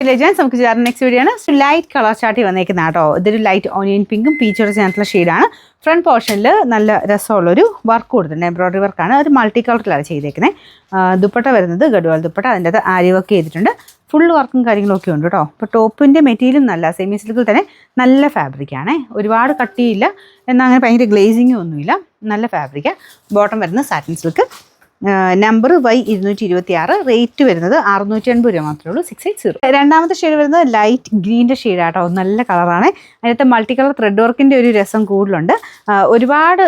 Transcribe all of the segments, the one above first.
Legends നമുക്ക് ചേർന്ന next video ആണ്. ലൈറ്റ് കളർ ചാർട്ടി വന്നേക്കുന്ന കേട്ടോ. ഇതൊരു ലൈറ്റ് ഓണിയൻ പിങ്കും പീച്ചോടെ ചേർന്നിട്ടുള്ള ഷെയ്ഡാണ്. ഫ്രണ്ട് പോർഷനിൽ നല്ല രസമുള്ളൊരു വർക്ക് കൊടുത്തിട്ടുണ്ട്. എംബ്രോയ്ഡറി വർക്കാണ്. അത് മൾട്ടി കളറിലാണ് ചെയ്തേക്കുന്നത്. ദുപ്പട്ട വരുന്നത് ഗഡ്വാൾ ദുപ്പട്ട. അതിൻ്റെ അത് ആരി വർക്ക് ചെയ്തിട്ടുണ്ട്. ഫുൾ വർക്കും കാര്യങ്ങളൊക്കെ ഉണ്ട് കേട്ടോ. അപ്പോൾ ടോപ്പിൻ്റെ മെറ്റീരിയലും നല്ല സെമി സിൽക്കിൽ തന്നെ നല്ല ഫാബ്രിക്കാണ്. ഒരുപാട് കട്ടിയില്ല, എന്നാൽ അങ്ങനെ ഭയങ്കര ഗ്ലേസിങ്ങും ഒന്നുമില്ല. നല്ല ഫാബ്രിക്കാണ്. ബോട്ടം വരുന്നത് satin silk. Number Y226. Rate വരുന്നത് 680 രൂപ മാത്രമേ ഉള്ളൂ. 680. രണ്ടാമത്തെ ഷെയ്ഡ് വരുന്നത് ലൈറ്റ് ഗ്രീൻ്റെ ഷെയ്ഡാട്ടോ. നല്ല കളറാണ്. അതിനകത്ത് മൾട്ടി കളർ ത്രെഡ് വർക്കിൻ്റെ ഒരു രസം കൂടുതലുണ്ട്. ഒരുപാട്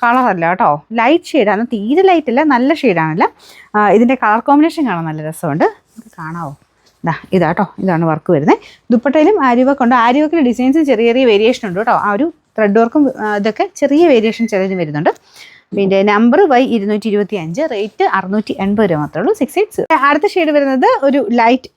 കളറല്ല കേട്ടോ. ലൈറ്റ് ഷെയ്ഡാണ്. തീരെ ലൈറ്റ് അല്ല, നല്ല ഷെയ്ഡാണല്ല. ഇതിൻ്റെ കളർ കോമ്പിനേഷൻ കാണാൻ നല്ല രസമുണ്ട്. കാണാവോ? ഇതാട്ടോ, ഇതാണ് വർക്ക് വരുന്നത്. ദുപ്പട്ടയിലും ആരി വർക്ക് ഉണ്ട്. ആരി വർക്കിൻ്റെ ഡിസൈൻസും ചെറിയ ചെറിയ വേരിയേഷൻ ഉണ്ട് കേട്ടോ. ആ ഒരു ത്രെഡ് വർക്കും ഇതൊക്കെ ചെറിയ വേരിയേഷൻ ചിലതിന് വരുന്നുണ്ട്. പിന്നെ നമ്പർ Y225. റേറ്റ് 680 രൂപ മാത്രമേ ഉള്ളൂ. 680. അടുത്ത ഷെയ്ഡ് വരുന്നത് ഒരു ലൈറ്റ്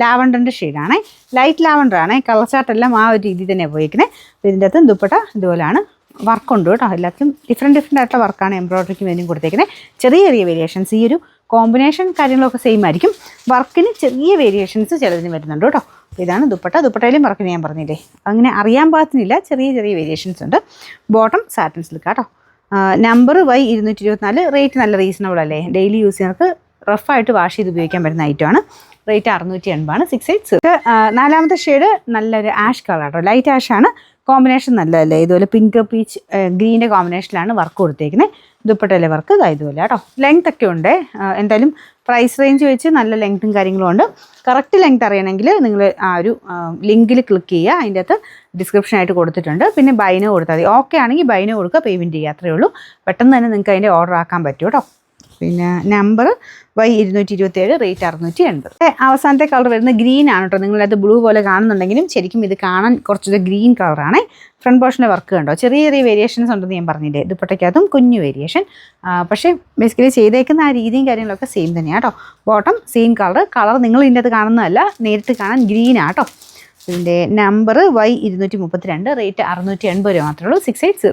ലാവണ്ടറിൻ്റെ ഷെയ്ഡാണ്. ലൈറ്റ് ലാവണ്ടർ ആണ്. കളർ ചാർട്ടെല്ലാം ആ ഒരു രീതിയിൽ തന്നെ പോയിരിക്കുന്നത്. അപ്പോൾ ഇതിൻ്റെ അകത്ത് ദുപ്പട്ട ഇതുപോലെയാണ്. വർക്കുണ്ട് കേട്ടോ. എല്ലാത്തിലും ഡിഫറെൻറ്റ് ആയിട്ടുള്ള വർക്കാണ് എംബ്രോയ്ഡറിക്ക് വേണ്ടിയും കൊടുത്തേക്കുന്നത്. ചെറിയ ചെറിയ വേരിയേഷൻസ്. ഈ ഒരു കോമ്പിനേഷൻ കാര്യങ്ങളൊക്കെ സെയിം ആയിരിക്കും. വർക്കിന് ചെറിയ വേരിയേഷൻസ് ചിലതിന് വരുന്നുണ്ട് കേട്ടോ. അപ്പോൾ ഇതാണ് ദുപ്പട്ട. ദുപ്പട്ടയിലും വർക്കിന് ഞാൻ പറഞ്ഞില്ലേ, അങ്ങനെ അറിയാൻ പാകത്തിനില്ല, ചെറിയ ചെറിയ വേരിയേഷൻസ് ഉണ്ട്. ബോട്ടം സാറ്റിൻ സിൽക്ക് കേട്ടോ. Number Y224. റേറ്റ് നല്ല റീസണബിൾ അല്ലേ. ഡെയിലി യൂസ് ചെയ്യുന്നവർക്ക് റഫായിട്ട് വാഷ് ചെയ്ത് ഉപയോഗിക്കാൻ പറ്റുന്ന ഐറ്റമാണ്. റേറ്റ് 680 680. നാലാമത്തെ ഷെയ്ഡ് നല്ലൊരു ആഷ് കളർ കേട്ടോ. ലൈറ്റ് ആഷാണ്. കോമ്പിനേഷൻ നല്ലതല്ലേ. ഇതുപോലെ പിങ്ക് പീച്ച് ഗ്രീൻ്റെ കോമ്പിനേഷനിലാണ് വർക്ക് കൊടുത്തേക്കുന്നത്. ദുപ്പട്ടയിലെ വർക്ക് ഇതുപോലെ കേട്ടോ. ലെങ്ത് ഒക്കെ ഉണ്ട്. എന്തായാലും പ്രൈസ് റേഞ്ച് വെച്ച് നല്ല ലെങ്ത്തും കാര്യങ്ങളും ഉണ്ട്. കറക്റ്റ് ലെങ്ത് അറിയണമെങ്കിൽ നിങ്ങൾ ആ ഒരു ലിങ്കിൽ ക്ലിക്ക് ചെയ്യുക. അതിൻ്റെ അകത്ത് ഡിസ്ക്രിപ്ഷനായിട്ട് കൊടുത്തിട്ടുണ്ട്. പിന്നെ ബൈനോ കൊടുത്താൽ മതി. ഓക്കെ ആണെങ്കിൽ ബൈനോ കൊടുക്കുക, പേയ്മെൻറ്റ് ചെയ്യുക. അത്രയേ ഉള്ളൂ. പെട്ടെന്ന് തന്നെ നിങ്ങൾക്ക് അതിൻ്റെ ഓർഡർ ആക്കാൻ പറ്റും കേട്ടോ. പിന്നെ നമ്പർ Y227. റേറ്റ് 680. അവസാനത്തെ കളർ വരുന്നത് ഗ്രീൻ ആണ് കേട്ടോ. നിങ്ങളത് ബ്ലൂ പോലെ കാണുന്നുണ്ടെങ്കിലും ശരിക്കും ഇത് കാണാൻ കുറച്ചൊരു ഗ്രീൻ കളറാണ്. ഫ്രണ്ട് പോർഷൻ്റെ വർക്ക് കണ്ടോ. ചെറിയ ചെറിയ വേരിയേഷൻസ് ഉണ്ടെന്ന് ഞാൻ പറഞ്ഞില്ലേ. ദുപ്പട്ടയ്ക്കകത്തും കുഞ്ഞു വേരിയേഷൻ. പക്ഷേ ബേസിക്കലി ചെയ്തേക്കുന്ന ആ രീതിയും കാര്യങ്ങളൊക്കെ സെയിം തന്നെയാണ് കേട്ടോ. ബോട്ടം സെയിം കളർ നിങ്ങൾ ഇതിൻ്റെ അത് കാണുന്നതല്ല, നേരിട്ട് കാണാൻ ഗ്രീൻ ആട്ടോ. ഇതിൻ്റെ നമ്പർ Y232. റേറ്റ് 680 രൂപ മാത്രമേ ഉള്ളൂ. 680.